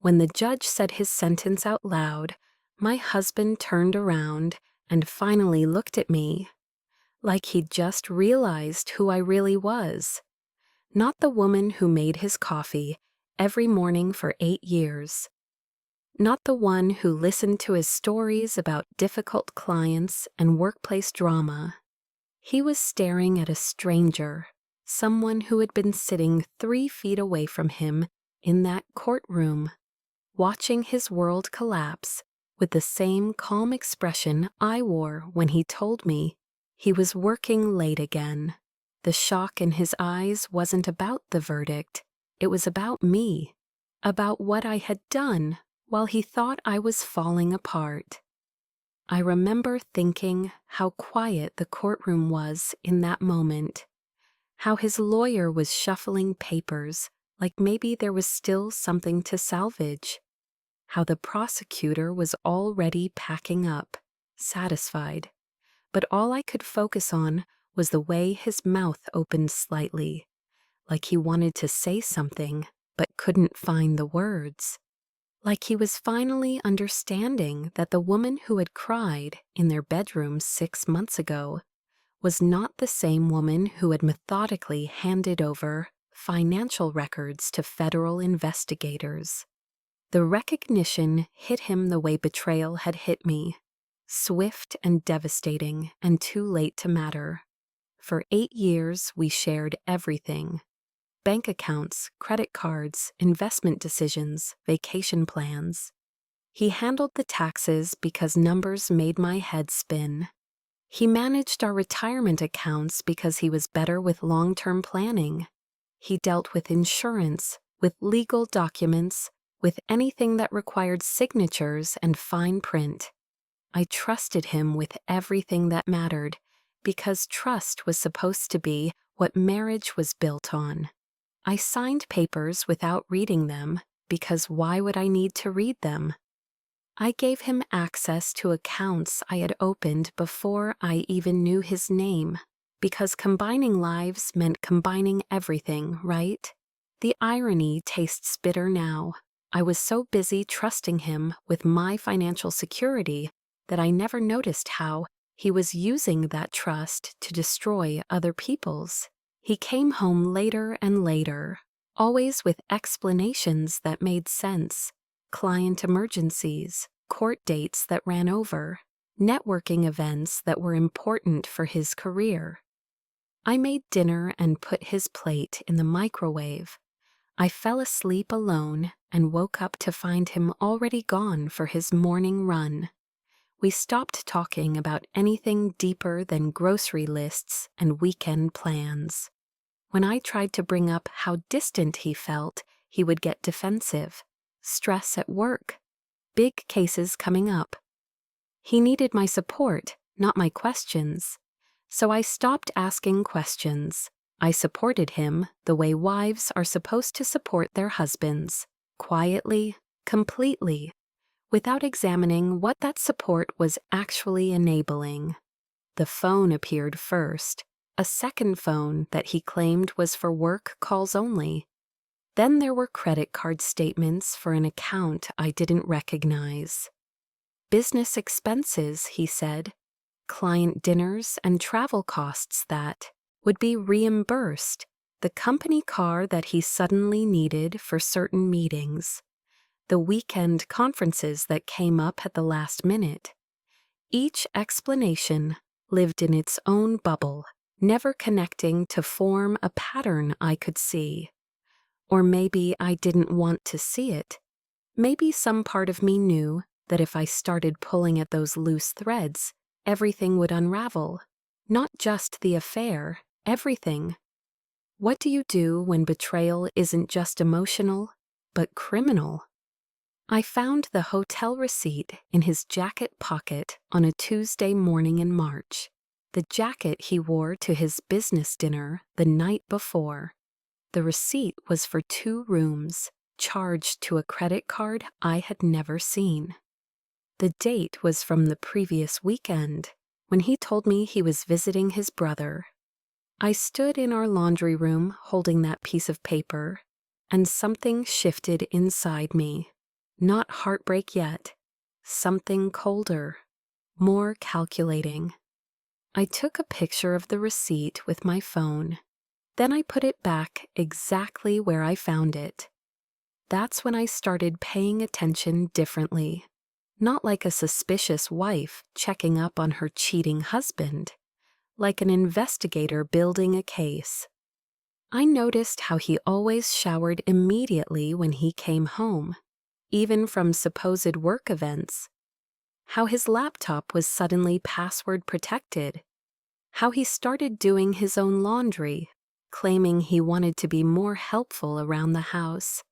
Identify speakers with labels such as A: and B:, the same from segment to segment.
A: When the judge said his sentence out loud, my husband turned around and finally looked at me, like he'd just realized who I really was. Not the woman who made his coffee every morning for 8 years. Not the one who listened to his stories about difficult clients and workplace drama. He was staring at a stranger, someone who had been sitting 3 feet away from him in that courtroom, watching his world collapse with the same calm expression I wore when he told me he was working late again. The shock in his eyes wasn't about the verdict, it was about me, about what I had done while he thought I was falling apart. I remember thinking how quiet the courtroom was in that moment, how his lawyer was shuffling papers like maybe there was still something to salvage, how the prosecutor was already packing up, satisfied, but all I could focus on was the way his mouth opened slightly, like he wanted to say something but couldn't find the words. Like he was finally understanding that the woman who had cried in their bedroom 6 months ago was not the same woman who had methodically handed over financial records to federal investigators. The recognition hit him the way betrayal had hit me, swift and devastating and too late to matter. For 8 years, we shared everything. Bank accounts, credit cards, investment decisions, vacation plans. He handled the taxes because numbers made my head spin. He managed our retirement accounts because he was better with long-term planning. He dealt with insurance, with legal documents, with anything that required signatures and fine print. I trusted him with everything that mattered because trust was supposed to be what marriage was built on. I signed papers without reading them because why would I need to read them? I gave him access to accounts I had opened before I even knew his name because combining lives meant combining everything, right? The irony tastes bitter now. I was so busy trusting him with my financial security that I never noticed how he was using that trust to destroy other people's. He came home later and later, always with explanations that made sense, client emergencies, court dates that ran over, networking events that were important for his career. I made dinner and put his plate in the microwave. I fell asleep alone and woke up to find him already gone for his morning run. We stopped talking about anything deeper than grocery lists and weekend plans. When I tried to bring up how distant he felt, he would get defensive. Stress at work. Big cases coming up. He needed my support, not my questions. So I stopped asking questions. I supported him the way wives are supposed to support their husbands, quietly, completely, without examining what that support was actually enabling. The phone appeared first. A second phone that he claimed was for work calls only. Then there were credit card statements for an account I didn't recognize. Business expenses, he said, client dinners and travel costs that would be reimbursed, the company car that he suddenly needed for certain meetings, the weekend conferences that came up at the last minute. Each explanation lived in its own bubble, never connecting to form a pattern I could see. Or maybe I didn't want to see it. Maybe some part of me knew that if I started pulling at those loose threads, everything would unravel. Not just the affair, everything. What do you do when betrayal isn't just emotional, but criminal? I found the hotel receipt in his jacket pocket on a Tuesday morning in March. The jacket he wore to his business dinner the night before. The receipt was for 2 rooms, charged to a credit card I had never seen. The date was from the previous weekend, when he told me he was visiting his brother. I stood in our laundry room holding that piece of paper, and something shifted inside me. Not heartbreak yet. Something colder. More calculating. I took a picture of the receipt with my phone. Then I put it back exactly where I found it. That's when I started paying attention differently. Not like a suspicious wife checking up on her cheating husband. Like an investigator building a case. I noticed how he always showered immediately when he came home, even from supposed work events. How his laptop was suddenly password protected. How he started doing his own laundry, claiming he wanted to be more helpful around the house.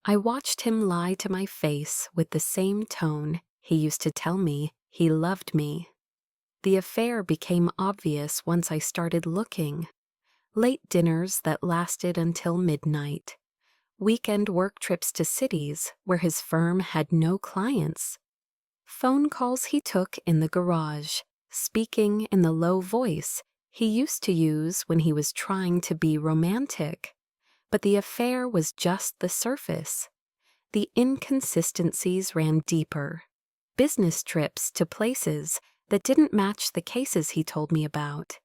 A: I watched him lie to my face with the same tone he used to tell me he loved me. The affair became obvious once I started looking. Late dinners that lasted until midnight. Weekend work trips to cities where his firm had no clients. Phone calls he took in the garage, speaking in the low voice he used to use when he was trying to be romantic. But the affair was just the surface. The inconsistencies ran deeper. Business trips to places that didn't match the cases he told me about.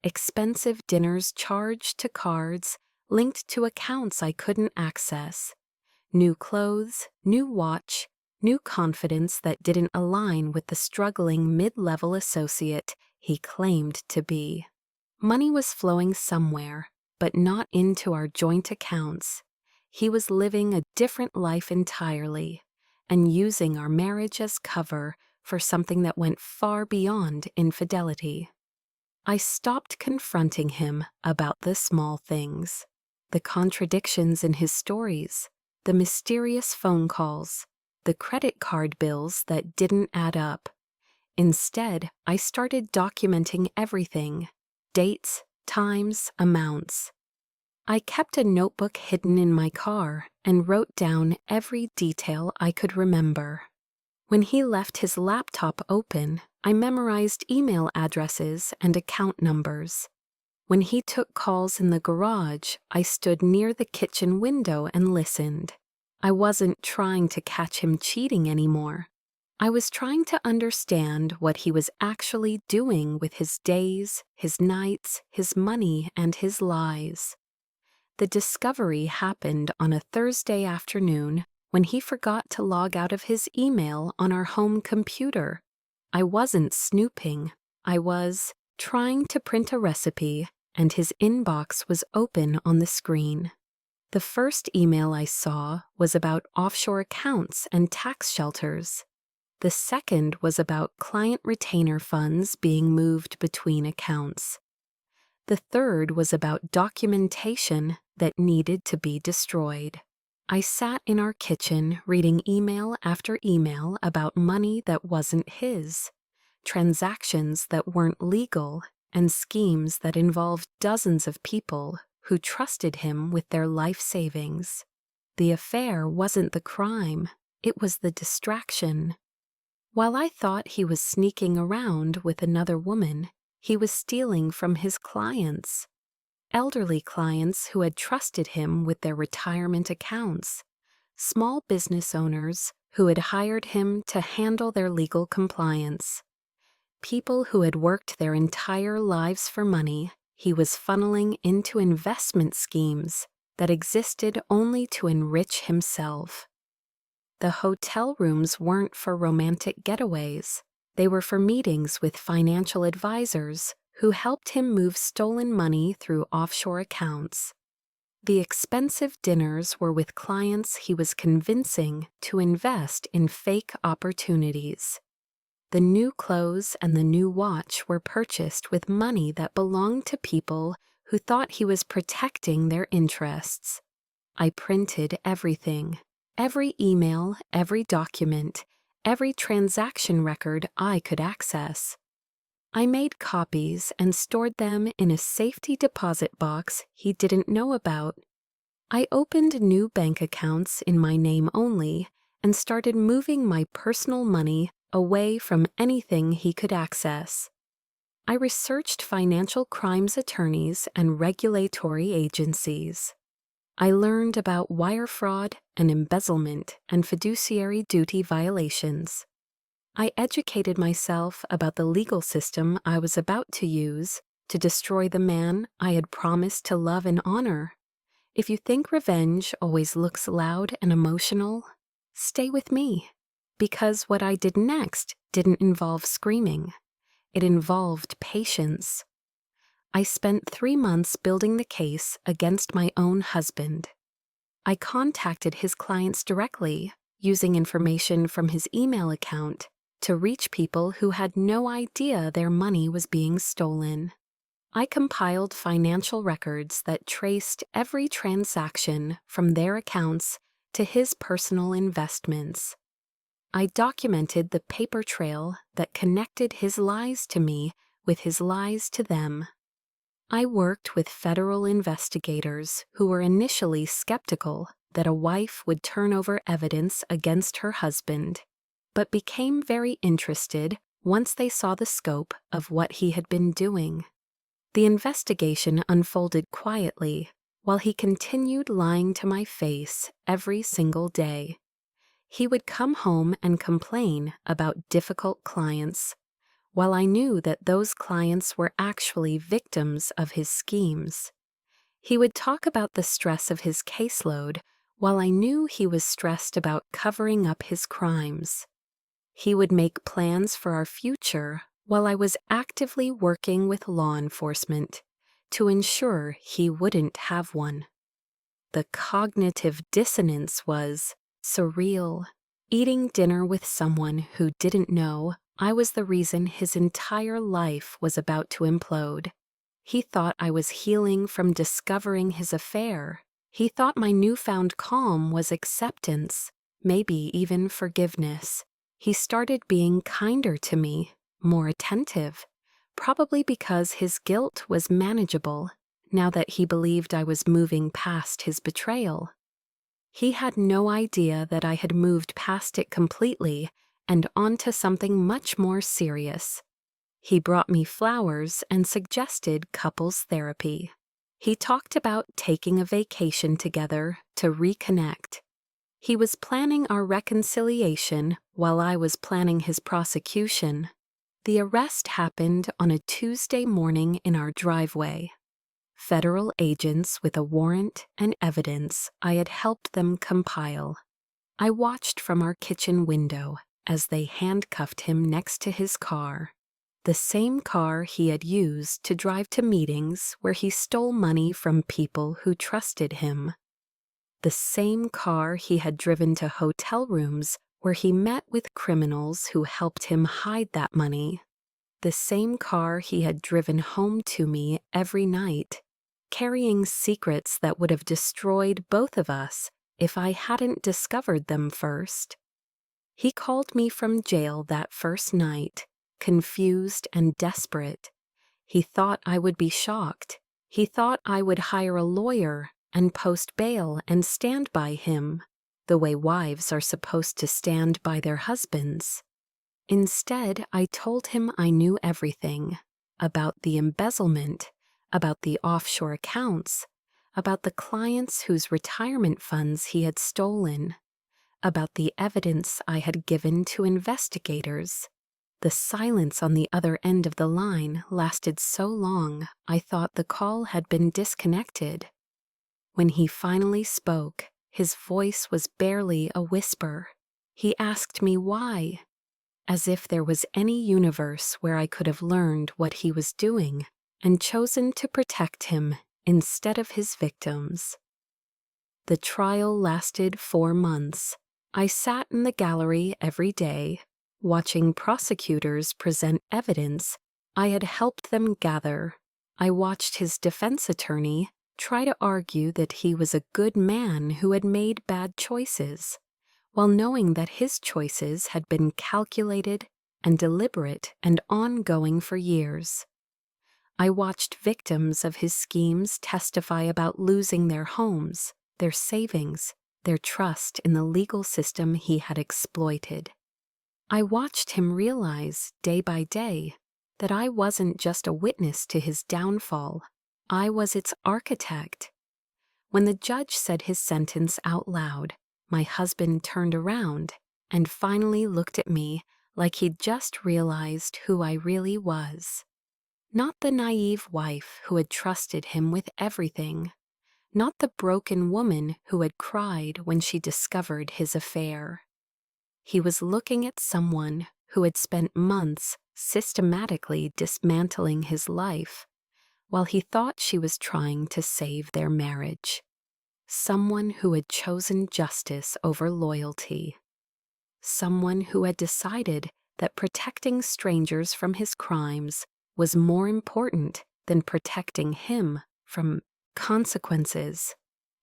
A: Expensive dinners charged to cards linked to accounts I couldn't access. New clothes, new watch, new confidence that didn't align with the struggling mid-level associate he claimed to be. Money was flowing somewhere, but not into our joint accounts. He was living a different life entirely, and using our marriage as cover for something that went far beyond infidelity. I stopped confronting him about the small things, the contradictions in his stories, the mysterious phone calls, the credit card bills that didn't add up. Instead, I started documenting everything, dates, times, amounts. I kept a notebook hidden in my car and wrote down every detail I could remember. When he left his laptop open, I memorized email addresses and account numbers. When he took calls in the garage, I stood near the kitchen window and listened. I wasn't trying to catch him cheating anymore. I was trying to understand what he was actually doing with his days, his nights, his money, and his lies. The discovery happened on a Thursday afternoon when he forgot to log out of his email on our home computer. I wasn't snooping. I was trying to print a recipe, and his inbox was open on the screen. The first email I saw was about offshore accounts and tax shelters. The second was about client retainer funds being moved between accounts. The third was about documentation that needed to be destroyed. I sat in our kitchen reading email after email about money that wasn't his, transactions that weren't legal, and schemes that involved dozens of people who trusted him with their life savings. The affair wasn't the crime, it was the distraction. While I thought he was sneaking around with another woman, he was stealing from his clients. Elderly clients who had trusted him with their retirement accounts, small business owners who had hired him to handle their legal compliance, people who had worked their entire lives for money he was funneling into investment schemes that existed only to enrich himself. The hotel rooms weren't for romantic getaways. They were for meetings with financial advisors who helped him move stolen money through offshore accounts. The expensive dinners were with clients he was convincing to invest in fake opportunities. The new clothes and the new watch were purchased with money that belonged to people who thought he was protecting their interests. I printed everything, every email, every document, every transaction record I could access. I made copies and stored them in a safety deposit box he didn't know about. I opened new bank accounts in my name only and started moving my personal money away from anything he could access. I researched financial crimes attorneys and regulatory agencies. I learned about wire fraud and embezzlement and fiduciary duty violations. I educated myself about the legal system I was about to use to destroy the man I had promised to love and honor. If you think revenge always looks loud and emotional, stay with me, because what I did next didn't involve screaming. It involved patience. I spent 3 months building the case against my own husband. I contacted his clients directly, using information from his email account to reach people who had no idea their money was being stolen. I compiled financial records that traced every transaction from their accounts to his personal investments. I documented the paper trail that connected his lies to me with his lies to them. I worked with federal investigators who were initially skeptical that a wife would turn over evidence against her husband, but became very interested once they saw the scope of what he had been doing. The investigation unfolded quietly while he continued lying to my face every single day. He would come home and complain about difficult clients, while I knew that those clients were actually victims of his schemes. He would talk about the stress of his caseload, while I knew he was stressed about covering up his crimes. He would make plans for our future while I was actively working with law enforcement to ensure he wouldn't have one. The cognitive dissonance was surreal. Eating dinner with someone who didn't know I was the reason his entire life was about to implode. He thought I was healing from discovering his affair. He thought my newfound calm was acceptance, maybe even forgiveness. He started being kinder to me, more attentive, probably because his guilt was manageable now that he believed I was moving past his betrayal. He had no idea that I had moved past it completely and onto something much more serious. He brought me flowers and suggested couples therapy. He talked about taking a vacation together to reconnect. He was planning our reconciliation while I was planning his prosecution. The arrest happened on a Tuesday morning in our driveway. Federal agents with a warrant and evidence I had helped them compile. I watched from our kitchen window as they handcuffed him next to his car, the same car he had used to drive to meetings where he stole money from people who trusted him, the same car he had driven to hotel rooms where he met with criminals who helped him hide that money, the same car he had driven home to me every night, carrying secrets that would have destroyed both of us if I hadn't discovered them first. He called me from jail that first night, confused and desperate. He thought I would be shocked. He thought I would hire a lawyer and post bail and stand by him, the way wives are supposed to stand by their husbands. Instead, I told him I knew everything about the embezzlement, about the offshore accounts, about the clients whose retirement funds he had stolen, about the evidence I had given to investigators. The silence on the other end of the line lasted so long I thought the call had been disconnected. When he finally spoke, his voice was barely a whisper. He asked me why, as if there was any universe where I could have learned what he was doing and chosen to protect him instead of his victims. The trial lasted 4 months. I sat in the gallery every day, watching prosecutors present evidence I had helped them gather. I watched his defense attorney try to argue that he was a good man who had made bad choices, while knowing that his choices had been calculated and deliberate and ongoing for years. I watched victims of his schemes testify about losing their homes, their savings, their trust in the legal system he had exploited. I watched him realize, day by day, that I wasn't just a witness to his downfall, I was its architect. When the judge said his sentence out loud, my husband turned around and finally looked at me like he'd just realized who I really was. Not the naive wife who had trusted him with everything. Not the broken woman who had cried when she discovered his affair. He was looking at someone who had spent months systematically dismantling his life while he thought she was trying to save their marriage. Someone who had chosen justice over loyalty. Someone who had decided that protecting strangers from his crimes was more important than protecting him from consequences.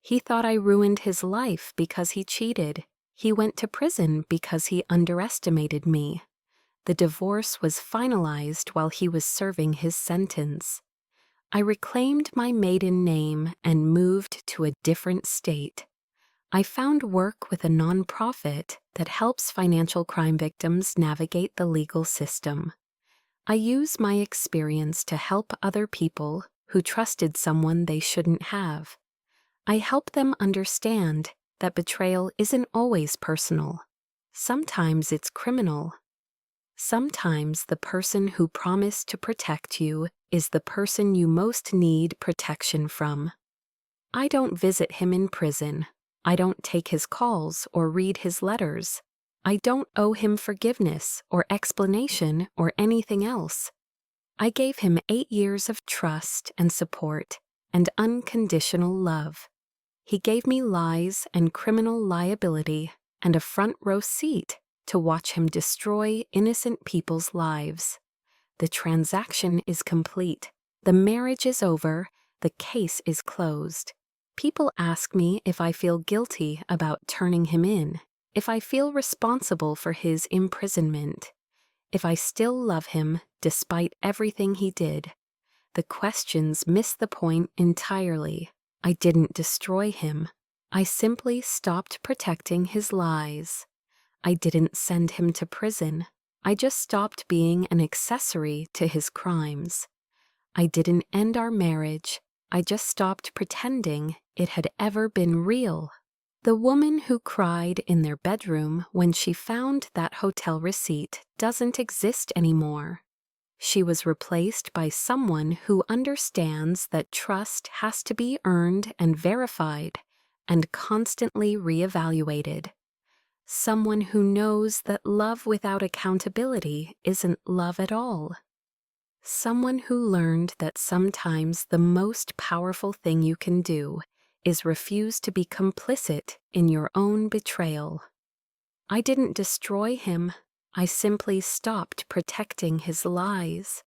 A: He thought I ruined his life because he cheated. He went to prison because he underestimated me. The divorce was finalized while he was serving his sentence. I reclaimed my maiden name and moved to a different state. I found work with a nonprofit that helps financial crime victims navigate the legal system. I use my experience to help other people who trusted someone they shouldn't have. I help them understand that betrayal isn't always personal. Sometimes it's criminal. Sometimes the person who promised to protect you is the person you most need protection from. I don't visit him in prison. I don't take his calls or read his letters. I don't owe him forgiveness or explanation or anything else. I gave him 8 years of trust and support and unconditional love. He gave me lies and criminal liability and a front row seat to watch him destroy innocent people's lives. The transaction is complete. The marriage is over. The case is closed. People ask me if I feel guilty about turning him in, if I feel responsible for his imprisonment, if I still love him despite everything he did. The questions miss the point entirely. I didn't destroy him. I simply stopped protecting his lies. I didn't send him to prison. I just stopped being an accessory to his crimes. I didn't end our marriage. I just stopped pretending it had ever been real. The woman who cried in their bedroom when she found that hotel receipt doesn't exist anymore. She was replaced by someone who understands that trust has to be earned and verified and constantly reevaluated. Someone who knows that love without accountability isn't love at all. Someone who learned that sometimes the most powerful thing you can do is refuse to be complicit in your own betrayal. I didn't destroy him. I simply stopped protecting his lies.